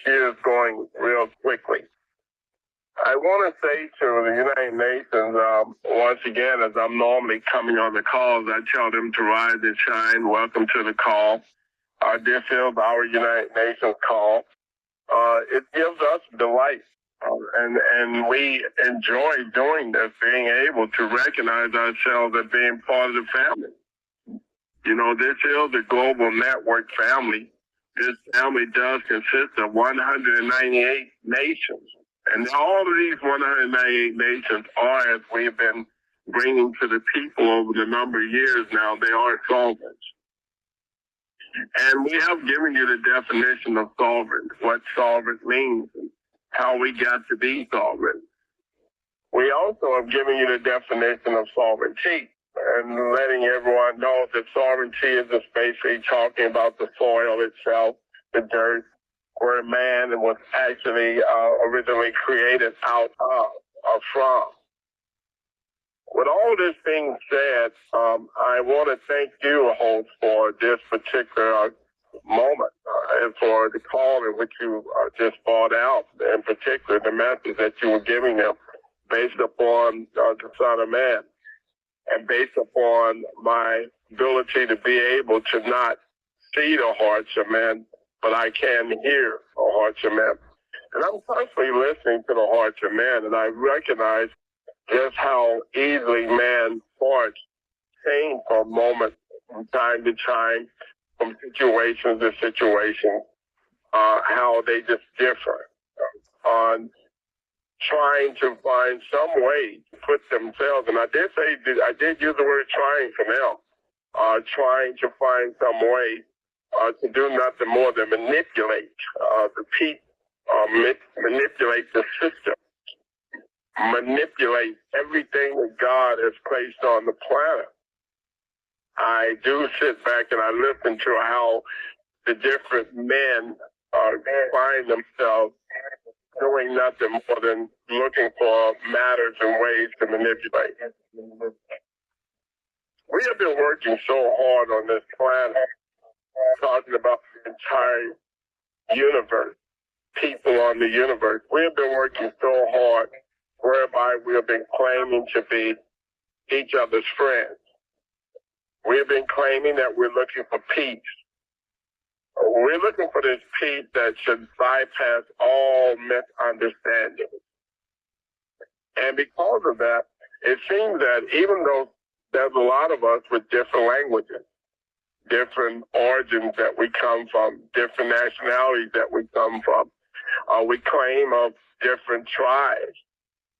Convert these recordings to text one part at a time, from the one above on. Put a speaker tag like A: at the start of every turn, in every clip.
A: year is going real quickly. I want to say to the United Nations, once again, as I'm normally coming on the calls, I tell them to rise and shine. Welcome to the call. This is our United Nations call. It gives us delight, and we enjoy doing this, being able to recognize ourselves as being part of the family. You know, this is a global network family. This family does consist of 198 nations. And all of these 198 nations are, as we've been bringing to the people over the number of years now, they are sovereigns. And we have given you the definition of sovereign, what sovereign means, and how we got to be sovereign. We also have given you the definition of sovereignty and letting everyone know that sovereignty is just basically talking about the soil itself, the dirt, where man was actually originally created out of or from. With all this being said, I want to thank you, host, for this particular moment and for the call in which you just brought out, in particular the message that you were giving them based upon the Son of Man and based upon my ability to be able to not see the hearts of men, but I can hear the hearts of men. And I'm constantly listening to the hearts of men, and I recognize just how easily man's hearts change from moment, from time to time, from situation to situation, how they just differ on trying to find some way to put themselves, and I did use the word trying for them, trying to find some way to do nothing more than manipulate the people, manipulate the system, manipulate everything that God has placed on the planet. I do sit back and I listen to how the different men find themselves doing nothing more than looking for matters and ways to manipulate. We have been working so hard on this planet, talking about the entire universe, people on the universe. We have been working so hard whereby we have been claiming to be each other's friends. We have been claiming that we're looking for peace. We're looking for this peace that should bypass all misunderstanding. And because of that, it seems that even though there's a lot of us with different languages, different origins that we come from, different nationalities that we come from, we claim of different tribes,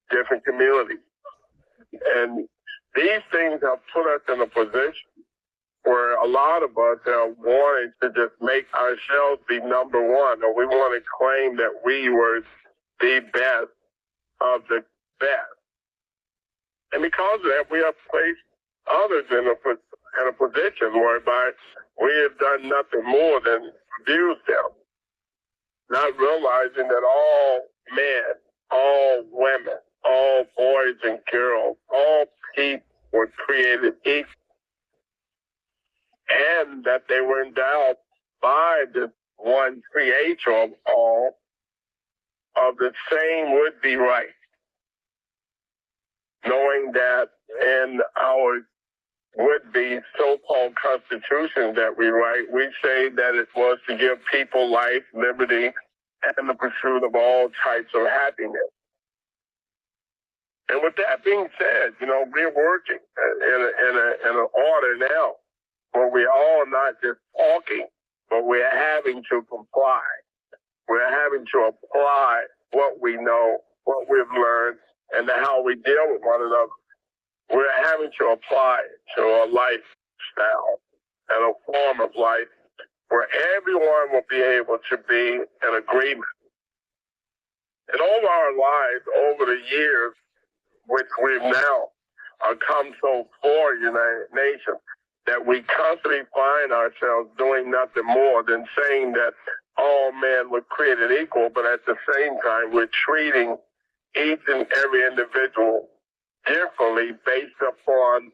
A: different communities. And these things have put us in a position where a lot of us are wanting to just make ourselves be number one, or we want to claim that we were the best of the best. And because of that, we have placed others in a position whereby we have done nothing more than abuse them, not realizing that all men, all women, all boys and girls, all people were created equal, and that they were endowed by the one creator of all of the same would-be right. Knowing that in our would-be so-called constitution that we write, we say that it was to give people life, liberty, and the pursuit of all types of happiness. And with that being said, you know, we're working in an order now where we're all not just talking, but we're having to comply. We're having to apply what we know, what we've learned, and how we deal with one another. We're having to apply it to a lifestyle and a form of life where everyone will be able to be in agreement. And all our lives over the years, which we've now come so far, United Nations, that we constantly find ourselves doing nothing more than saying that all men were created equal, but at the same time, we're treating each and every individual differently based upon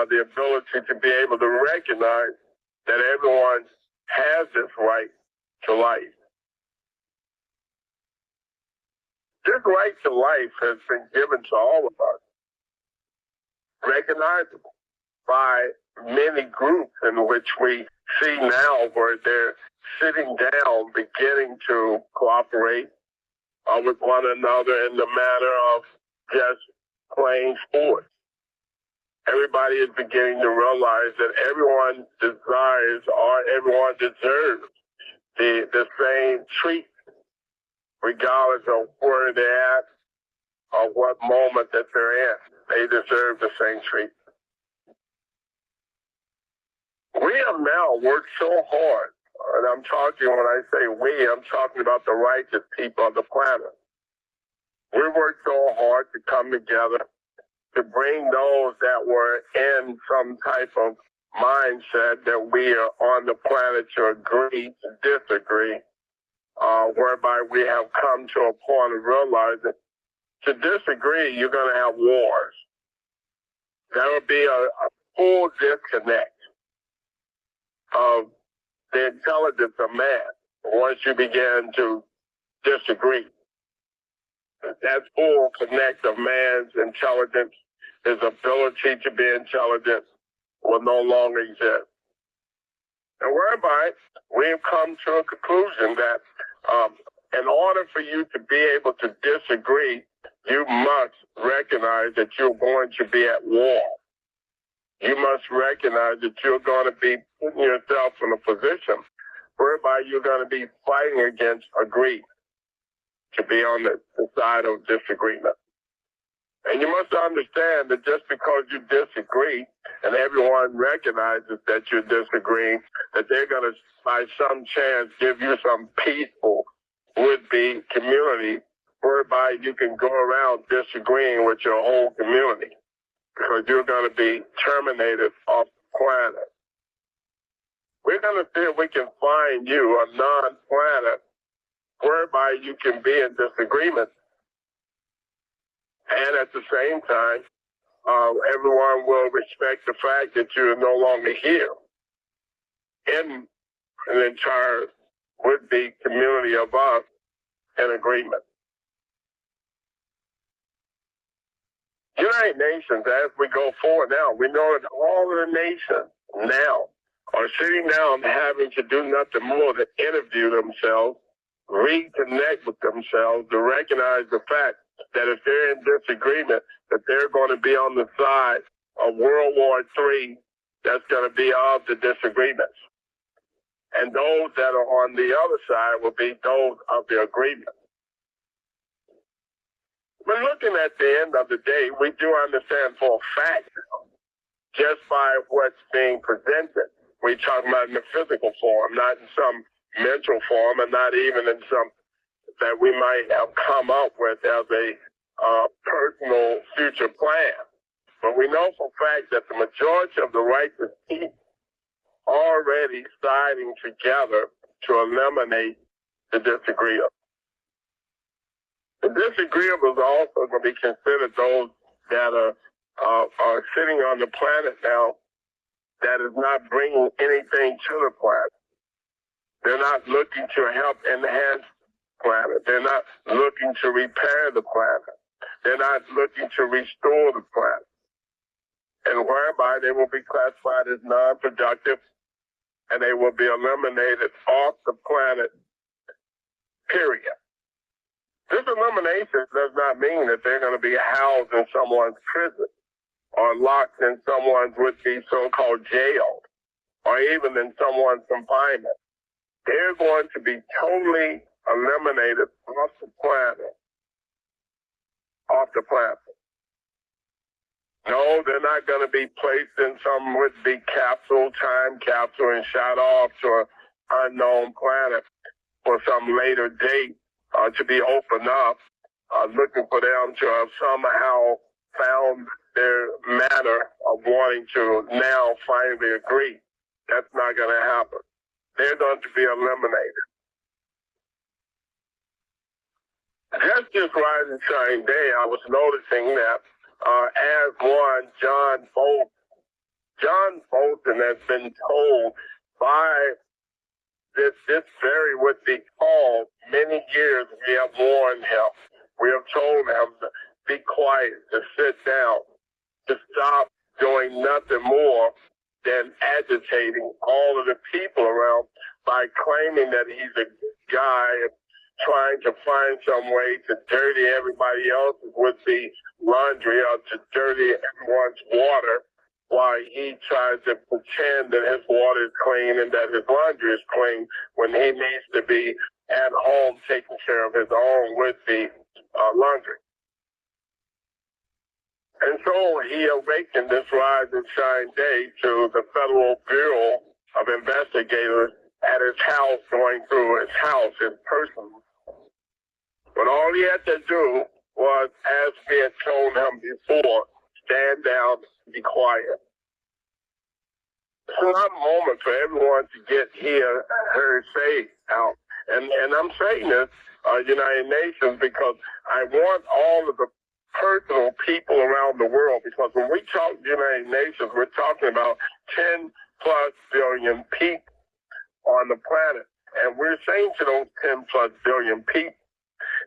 A: the ability to be able to recognize that everyone has this right to life. This right to life has been given to all of us, recognizable by many groups in which we see now where they're sitting down, beginning to cooperate with one another in the matter of just playing sports. Everybody is beginning to realize that everyone desires or everyone deserves the same treatment, regardless of where they're at or what moment that they're in. They deserve the same treatment. We have now worked so hard, and I'm talking, when I say we, I'm talking about the righteous people of the planet. We worked so hard to come together to bring those that were in some type of mindset that we are on the planet to agree to disagree, whereby we have come to a point of realizing to disagree, you're going to have wars. There will be a full disconnect of the intelligence of man once you begin to disagree. That full connect of man's intelligence, his ability to be intelligent, will no longer exist. And whereby we have come to a conclusion that in order for you to be able to disagree, you must recognize that you're going to be at war. You must recognize that you're going to be putting yourself in a position whereby you're going to be fighting against agreement, to be on the side of disagreement. And you must understand that just because you disagree and everyone recognizes that you're disagreeing, that they're going to, by some chance, give you some peaceful would-be community whereby you can go around disagreeing with your whole community, because you're going to be terminated off the planet. We're going to see if we can find you a non-planet whereby you can be in disagreement. And at the same time, everyone will respect the fact that you're no longer here in an entire would-be community of us in agreement. United Nations, as we go forward now, we know that all of the nations now are sitting down having to do nothing more than interview themselves, reconnect with themselves, to recognize the fact that if they're in disagreement, that they're going to be on the side of World War III that's going to be of the disagreements. And those that are on the other side will be those of the agreement. But looking at the end of the day, we do understand for a fact, just by what's being presented, we're talking about in the physical form, not in some mental form, and not even in some that we might have come up with as a personal future plan. But we know for a fact that the majority of the righteous people are already siding together to eliminate the disagreeable. The disagreeables are also going to be considered those that are sitting on the planet now that is not bringing anything to the planet. They're not looking to help enhance the planet. They're not looking to repair the planet. They're not looking to restore the planet. And whereby they will be classified as non-productive and they will be eliminated off the planet, period. This elimination does not mean that they're going to be housed in someone's prison or locked in someone's would-be so-called jail or even in someone's confinement. They're going to be totally eliminated off the planet. Off the planet. No, they're not going to be placed in some would-be capsule, time capsule, and shot off to an unknown planet for some later date to be opened up, looking for them to have somehow found their manner of wanting to now finally agree. That's not going to happen. They're going to be eliminated. Just this rising shine day, I was noticing that as one John Bolton has been told by this very would be called, many years we have warned him. We have told him to be quiet, to sit down, to stop doing nothing more than agitating all of the people around by claiming that he's a good guy and trying to find some way to dirty everybody else's would-be laundry or to dirty everyone's water while he tries to pretend that his water is clean and that his laundry is clean when he needs to be at home taking care of his own would-be laundry. And so he awakened this rise and shine day to the Federal Bureau of Investigators at his house, going through his house in person. But all he had to do was, as we had told him before, stand down and be quiet. It's not a moment for everyone to get her say out. And I'm saying this, United Nations, because I want all of the personal people around the world, because when we talk United Nations, we're talking about 10 plus billion people on the planet. And we're saying to those 10 plus billion people,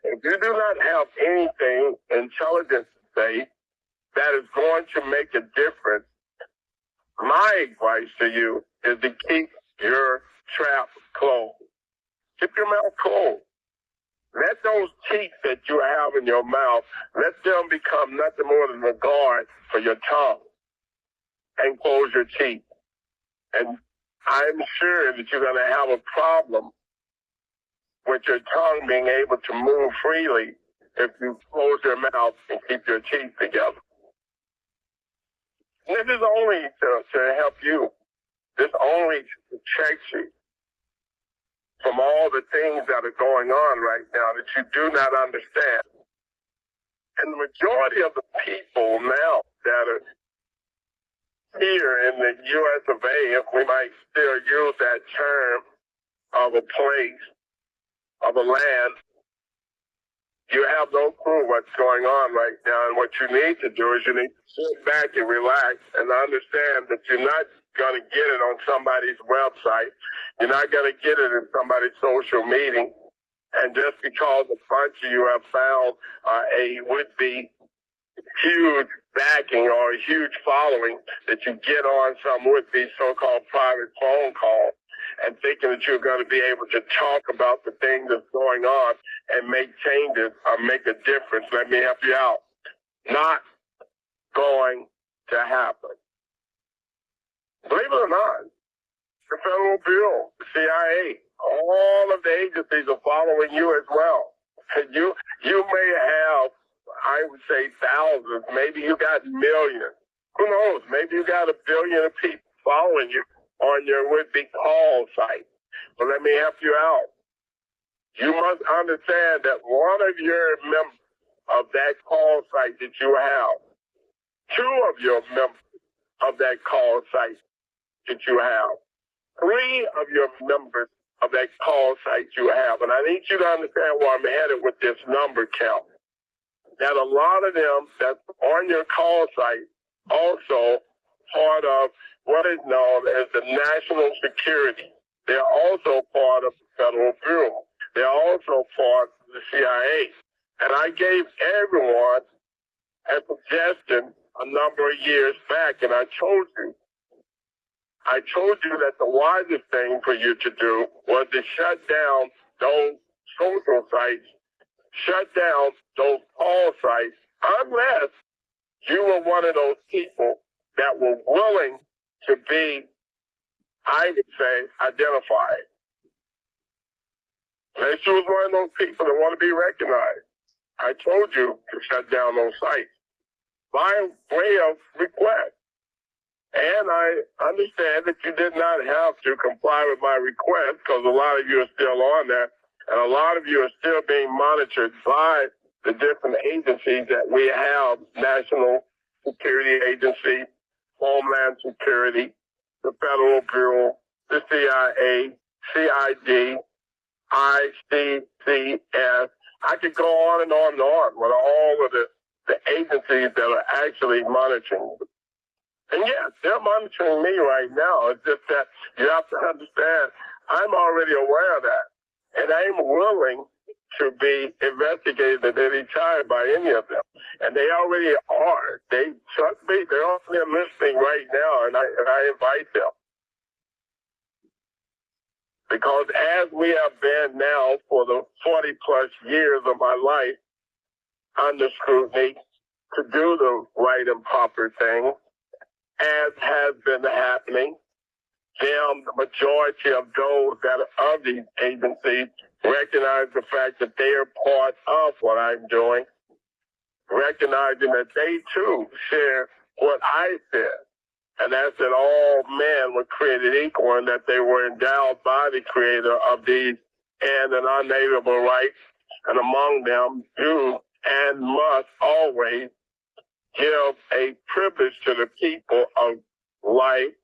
A: if you do not have anything intelligent to say that is going to make a difference, my advice to you is to keep your trap closed. Keep your mouth closed. Let those teeth that you have in your mouth, let them become nothing more than a guard for your tongue. And close your teeth. And I'm sure that you're going to have a problem with your tongue being able to move freely if you close your mouth and keep your teeth together. And this is only to help you. This is only to protect you from all the things that are going on right now that you do not understand. And the majority of the people now that are here in the U.S. of A., if we might still use that term, of a place, of a land, you have no clue what's going on right now. And what you need to do is you need to sit back and relax and understand that you're not going to get it on somebody's website. You're not going to get it in somebody's social meeting. And just because a bunch of you have found a would-be huge backing or a huge following, that you get on some would-be so-called private phone call and thinking that you're going to be able to talk about the things that's going on and make changes or make a difference. Let me help you out. Not going to happen. Believe it or not, the Federal Bureau, the CIA, all of the agencies are following you as well. You may have, I would say, thousands. Maybe you got millions. Who knows? Maybe you got 1 billion of people following you on your would-be call site. But let me help you out. You must understand that one of your members of that call site that you have, 2 of your members of that call site that you have, 3 of your members of that call site you have. And I need you to understand where I'm headed with this number count. That a lot of them that's on your call site also part of what is known as the national security. They're also part of the Federal Bureau. They're also part of the CIA. And I gave everyone a suggestion a number of years back, and I told you that the wisest thing for you to do was to shut down those social sites, shut down those call sites, unless you were one of those people that were willing to be, I would say, identified. Unless you was one of those people that want to be recognized. I told you to shut down those sites by way of request. And I understand that you did not have to comply with my request because a lot of you are still on there, and a lot of you are still being monitored by the different agencies that we have: National Security Agency, Homeland Security, the Federal Bureau, the CIA, CID, ICCS. I could go on and on and on with all of the agencies that are actually monitoring. And yes, they're monitoring me right now. It's just that you have to understand, I'm already aware of that. And I'm willing to be investigated at any time by any of them. And they already are. They, trust me, they're on there listening right now, and I invite them. Because as we have been now for the 40-plus years of my life under scrutiny to do the right and proper thing, as has been happening, the majority of those that are of these agencies recognize the fact that they are part of what I'm doing, recognizing that they too share what I said, and that's that all men were created equal and that they were endowed by the Creator of these and an unalienable right, and among them do and must always give a privilege to the people of life,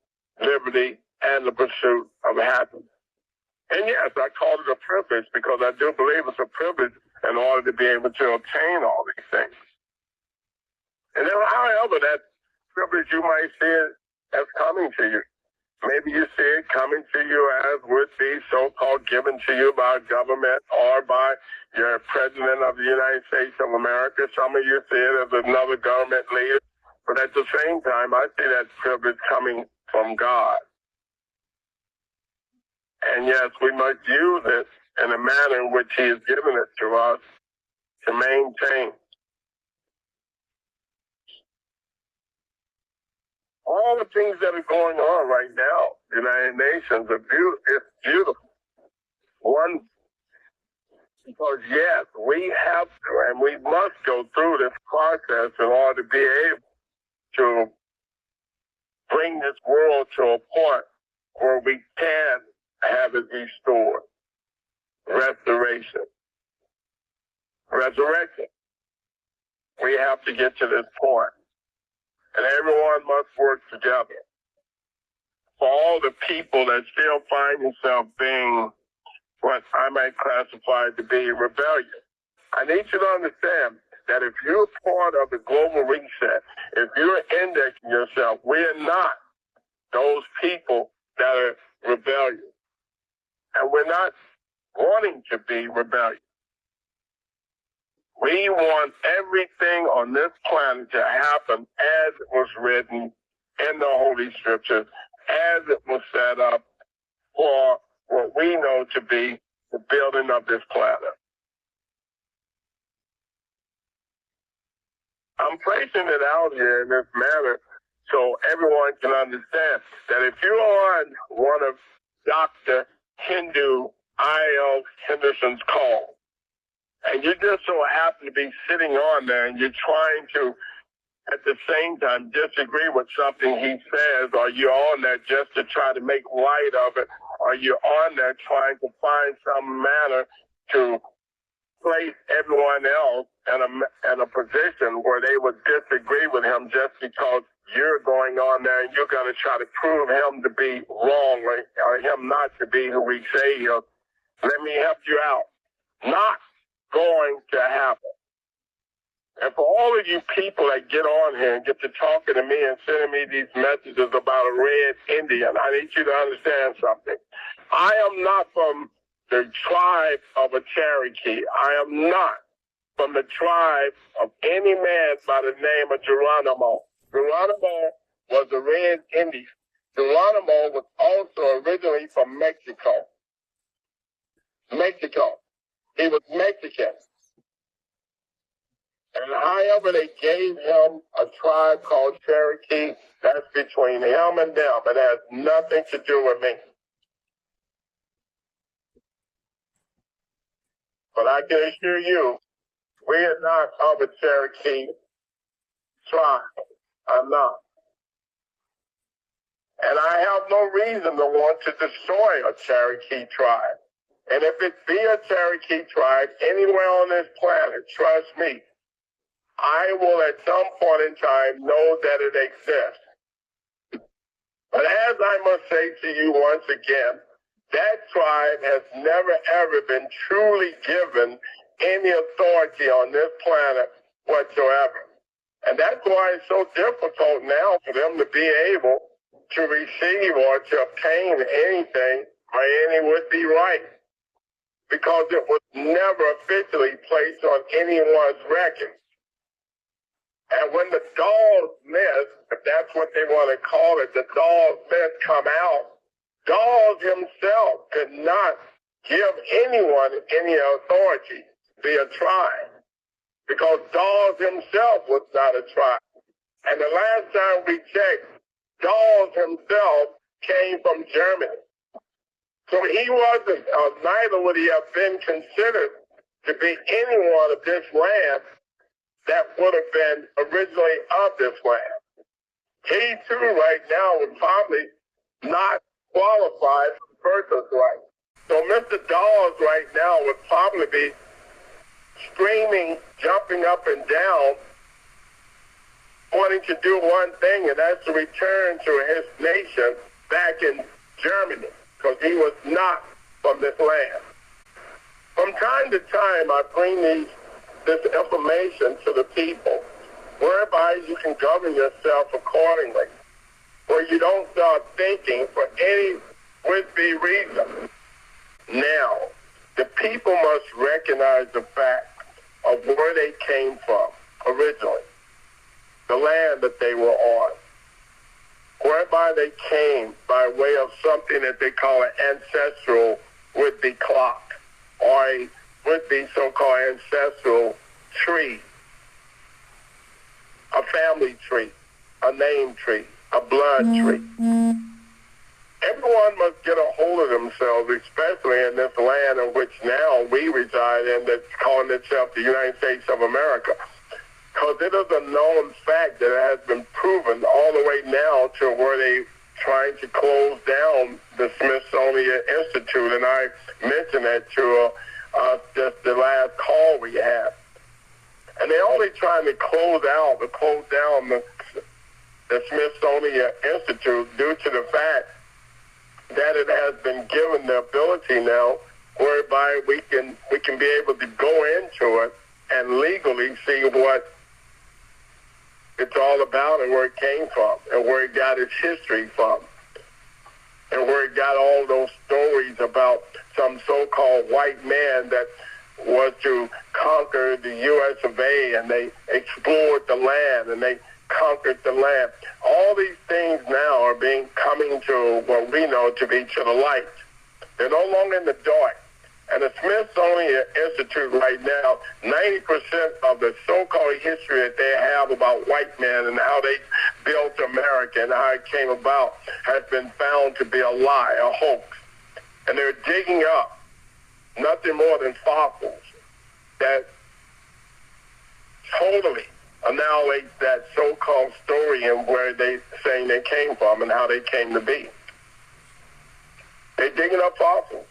A: liberty, and the pursuit of happiness. And yes, I call it a privilege because I do believe it's a privilege in order to be able to obtain all these things. And then, however, that privilege you might see it as coming to you. Maybe you see it coming to you as would be so-called given to you by government or by your president of the United States of America. Some of you see it as another government leader. But at the same time, I see that privilege coming from God. And yes, we must use it in a manner in which He has given it to us to maintain. All the things that are going on right now, the United Nations, it's beautiful. One, because yes, we have to and we must go through this process in order to be able to bring this world to a point where we can have it restored. Restoration. Resurrection. We have to get to this point. And everyone must work together. For all the people that still find themselves being what I might classify to be rebellious, I need you to understand that if you're part of the global reset, if you're indexing yourself, we're not those people that are rebellious. And we're not wanting to be rebellious. We want everything on this planet to happen as it was written in the Holy Scriptures, as it was set up for what we know to be the building of this planet. I'm placing it out here in this manner so everyone can understand that if you're on one of Dr. HENDO I.L. Henderson's calls, and you just so happen to be sitting on there and you're trying to, at the same time, disagree with something he says, or you're on there just to try to make light of it, or you're on there trying to find some manner to place everyone else in a position where they would disagree with him just because you're going on there and you're going to try to prove him to be wrong or him not to be who we say he is. Let me help you out. Not going to happen. And for all of you people that get on here and get to talking to me and sending me these messages about a red Indian, I need you to understand something. I am not from the tribe of a Cherokee. I am not from the tribe of any man by the name of Geronimo. Geronimo was a red Indian. Geronimo was also originally from Mexico. He was Mexican. And however they gave him a tribe called Cherokee, that's between him and them. It has nothing to do with me. But I can assure you, we are not of a Cherokee tribe. I'm not. And I have no reason to want to destroy a Cherokee tribe. And if it be a Cherokee tribe anywhere on this planet, trust me, I will at some point in time know that it exists. But as I must say to you once again, that tribe has never ever been truly given any authority on this planet whatsoever. And that's why it's so difficult now for them to be able to receive or to obtain anything or any would-be right. because it was never officially placed on anyone's record. And when the Dawes myth, if that's what they want to call it, the Dawes myth come out, Dawes himself could not give anyone any authority to be a tribe, because Dawes himself was not a tribe. And the last time we checked, Dawes himself came from Germany. So he wasn't, neither would he have been considered to be anyone of this land that would have been originally of this land. He too right now would probably not qualify for birthright. So Mr. Dawes right now would probably be screaming, jumping up and down, wanting to do one thing, and that's to return to his nation back in Germany, because he was not from this land. From time to time, I bring this information to the people, whereby you can govern yourself accordingly, where you don't start thinking for any would-be reason. Now, the people must recognize the fact of where they came from originally, the land that they were on, whereby they came by way of something that they call an ancestral would-be clock, or a would-be so-called ancestral tree, a family tree, a name tree, a blood tree. Everyone must get a hold of themselves, especially in this land in which now we reside in, that's calling itself the United States of America. Because it is a known fact that it has been proven all the way now to where they trying to close down the Smithsonian Institute, and I mentioned that to just the last call we had. And they're only trying to close down the Smithsonian Institute due to the fact that it has been given the ability now whereby we can be able to go into it and legally see what it's all about and where it came from and where it got its history from and where it got all those stories about some so-called white man that was to conquer the U.S. of A. and they explored the land and they conquered the land. All these things now are coming to what we know to be to the light. They're no longer in the dark. And the Smithsonian Institute right now, 90% of the so-called history that they have about white men and how they built America and how it came about has been found to be a lie, a hoax. And they're digging up nothing more than fossils that totally annihilate that so-called story and where they saying they came from and how they came to be. They're digging up fossils.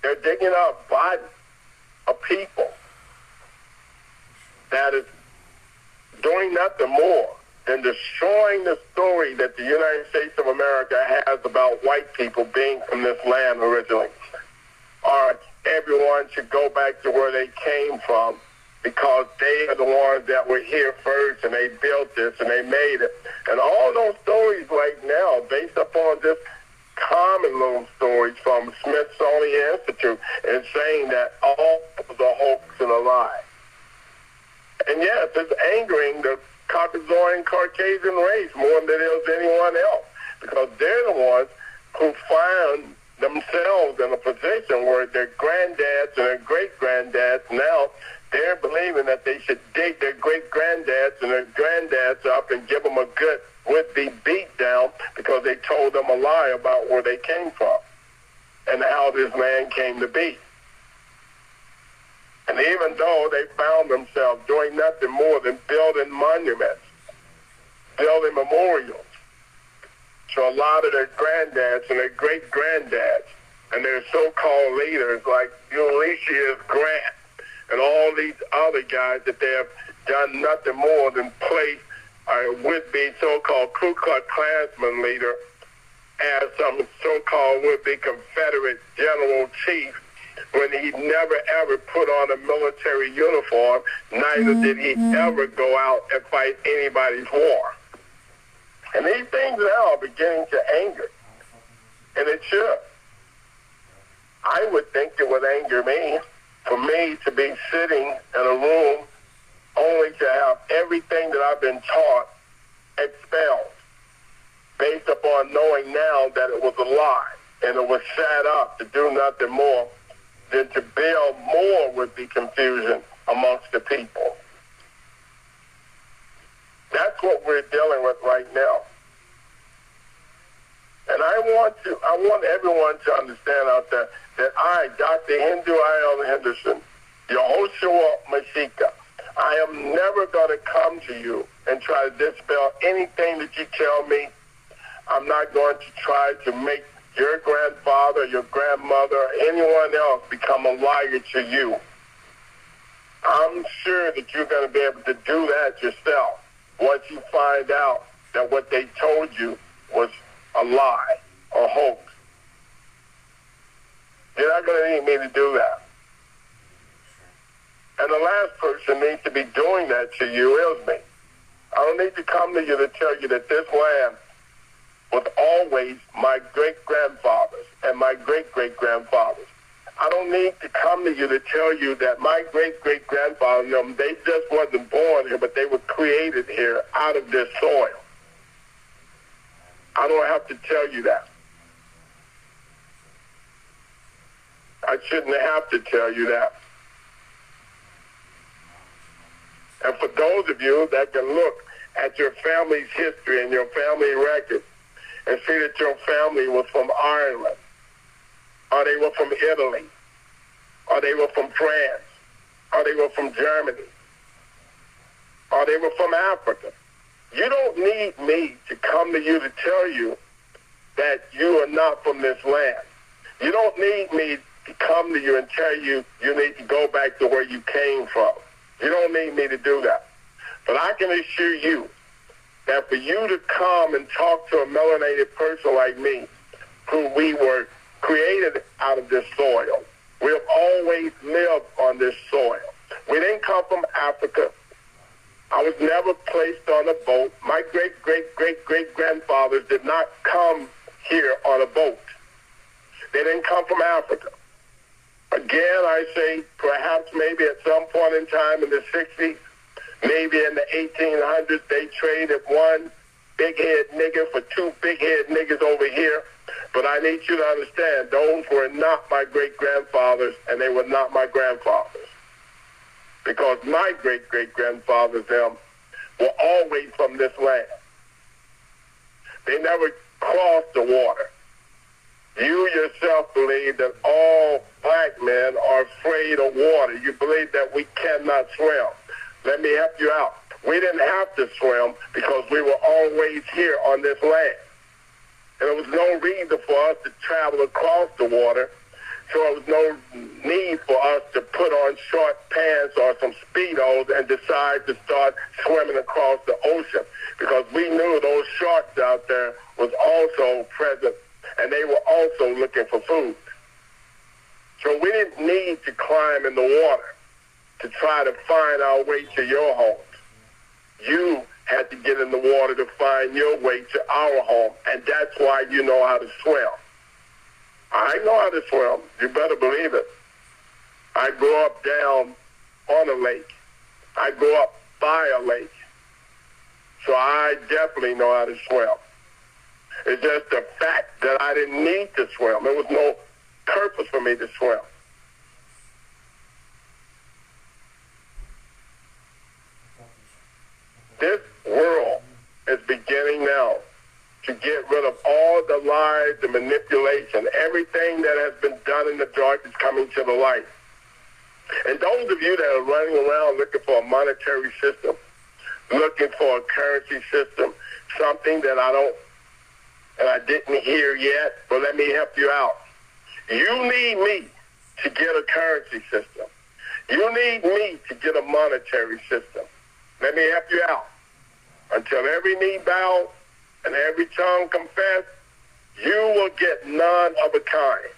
A: They're digging up bodies of people that is doing nothing more than destroying the story that the United States of America has about white people being from this land originally. Or everyone should go back to where they came from, because they are the ones that were here first and they built this and they made it. And all those stories right now, based upon just common little stories from Smithsonian Institute, is saying that all was a hoax and a lie. And yes, it's angering the Caucasian Caucasian race more than it is anyone else, because they're the ones who find themselves in a position where their grandddads and their great-grandddads now, they're believing that they should dig their great-grandddads and their grandddads up and give them a good would-be beat down because they told them a lie about where they came from and how this land came to be. And even though they found themselves doing nothing more than building monuments, building memorials to a lot of their grandddads and their great-grandddads and their so-called leaders like Ulysses Grant and all these other guys, that they have done nothing more than place a would-be so-called Ku Klux Klansman leader as some so-called would-be Confederate general chief when he never ever put on a military uniform, neither did he ever go out and fight anybody's war. And these things now are beginning to anger, and it should. I would think it would anger me for me to be sitting in a room only to have everything that I've been taught expelled based upon knowing now that it was a lie and it was set up to do nothing more than to build more with the confusion amongst the people. That's what we're dealing with right now. And I want everyone to understand out there that I, Dr. HENDO I.L. Henderson, Yahoshua Mashiach, I am never going to come to you and try to dispel anything that you tell me. I'm not going to try to make your grandfather, your grandmother, or anyone else become a liar to you. I'm sure that you're going to be able to do that yourself once you find out that what they told you was a lie or hoax. You're not going to need me to do that. And the last person needs to be doing that to you is me. I don't need to come to you to tell you that this land was always my great-grandfathers and my great-great-grandfathers. I don't need to come to you to tell you that my great-great-grandfathers, they just wasn't born here, but they were created here out of this soil. I don't have to tell you that. I shouldn't have to tell you that. And for those of you that can look at your family's history and your family record and see that your family was from Ireland, or they were from Italy, or they were from France, or they were from Germany, or they were from Africa. You don't need me to come to you to tell you that you are not from this land. You don't need me to come to you and tell you you need to go back to where you came from. You don't need me to do that. But I can assure you that for you to come and talk to a melanated person like me, who we were created out of this soil, we have always lived on this soil. We didn't come from Africa. I was never placed on a boat. My great-great-great-great-grandfathers did not come here on a boat. They didn't come from Africa. Again, I say perhaps maybe at some point in time in the 60s, maybe in the 1800s, they traded one big-head nigger for two big-head niggas over here. But I need you to understand, those were not my great-grandfathers, and they were not my grandfathers. Because my great-great-grandfathers, them, were always from this land. They never crossed the water. You yourself believe that all black men are afraid of water. You believe that we cannot swim. Let me help you out. We didn't have to swim because we were always here on this land. And there was no reason for us to travel across the water, so there was no need for us to put on short pants or some Speedos and decide to start swimming across the ocean, because we knew those sharks out there was also present, and they were also looking for food. So we didn't need to climb in the water to try to find our way to your homes. You had to get in the water to find your way to our home, and that's why you know how to swim. I know how to swim. You better believe it. I grew up down on a lake. I grew up by a lake. So I definitely know how to swim. It's just the fact that I didn't need to swim. There was no purpose for me to swim. This world is beginning now to get rid of all the lies, the manipulation, everything that has been done in the dark is coming to the light. And those of you that are running around looking for a monetary system, looking for a currency system, something that I didn't hear yet, but let me help you out. You need me to get a currency system. You need me to get a monetary system. Let me help you out. Until every knee bows and every tongue confess, you will get none of a kind.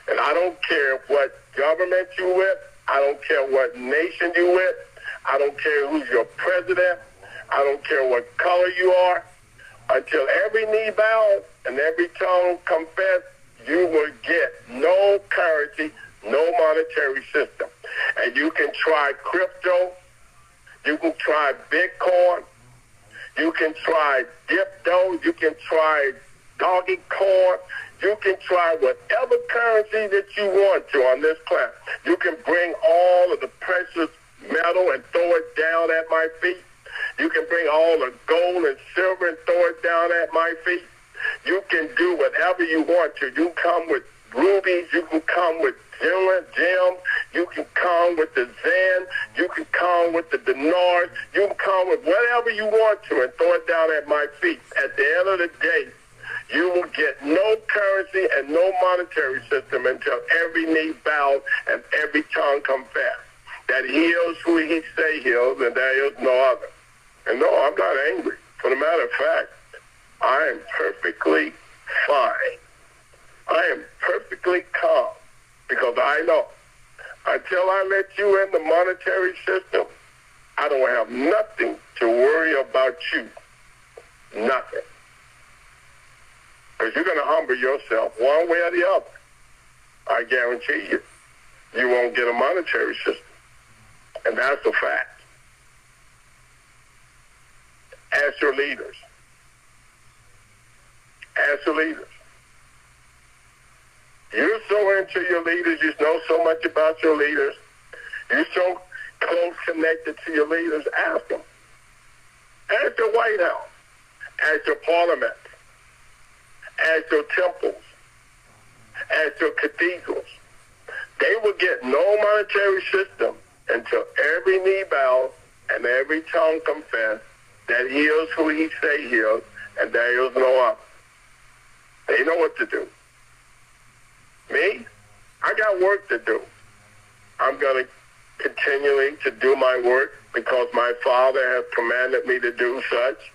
A: And I don't care what government you with. I don't care what nation you with. I don't care who's your president. I don't care what color you are. Until every knee bows and every tongue confess, you will get no currency, no monetary system. And you can try crypto, you can try Bitcoin, you can try Dipto, you can try Doggy Coin, you can try whatever currency that you want to on this planet. You can bring all of the precious metal and throw it down at my feet. You can bring all the gold and silver and throw it down at my feet. You can do whatever you want to. You come with rubies. You can come with gems. You can come with the Zen. You can come with the dinars. You can come with whatever you want to and throw it down at my feet. At the end of the day, you will get no currency and no monetary system until every knee bows and every tongue confess that he is who he say he is, and there is no other. And no, I'm not angry. For the matter of fact, I am perfectly fine. I am perfectly calm because I know until I let you in the monetary system, I don't have nothing to worry about you. Nothing. Because you're going to humble yourself one way or the other. I guarantee you, you won't get a monetary system. And that's a fact. Ask your leaders. Ask your leaders. You're so into your leaders. You know so much about your leaders. You're so close connected to your leaders. Ask them. Ask your White House. Ask your parliament. Ask your temples. Ask your cathedrals. They will get no monetary system until every knee bows and every tongue confess that he is who he say he is, and there is no other. They know what to do. Me, I got work to do. I'm going to continually to do my work because my Father has commanded me to do such.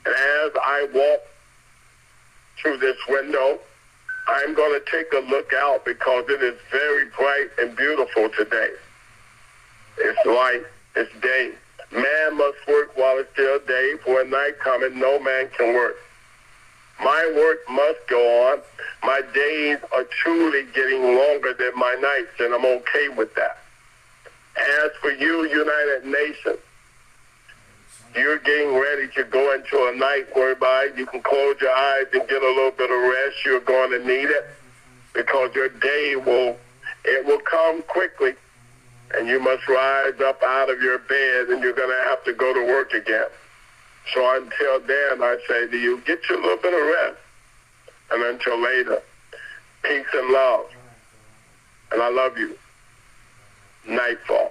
A: And as I walk through this window, I'm going to take a look out because it is very bright and beautiful today. It's light, it's day. Man must work while it's still day, for when night cometh, no man can work. My work must go on. My days are truly getting longer than my nights, and I'm okay with that. As for you, United Nations, you're getting ready to go into a night whereby you can close your eyes and get a little bit of rest. You're going to need it because your day will come quickly, and you must rise up out of your bed, and you're going to have to go to work again. So until then, I say to you, get you a little bit of rest. And until later, peace and love. And I love you. Nightfall.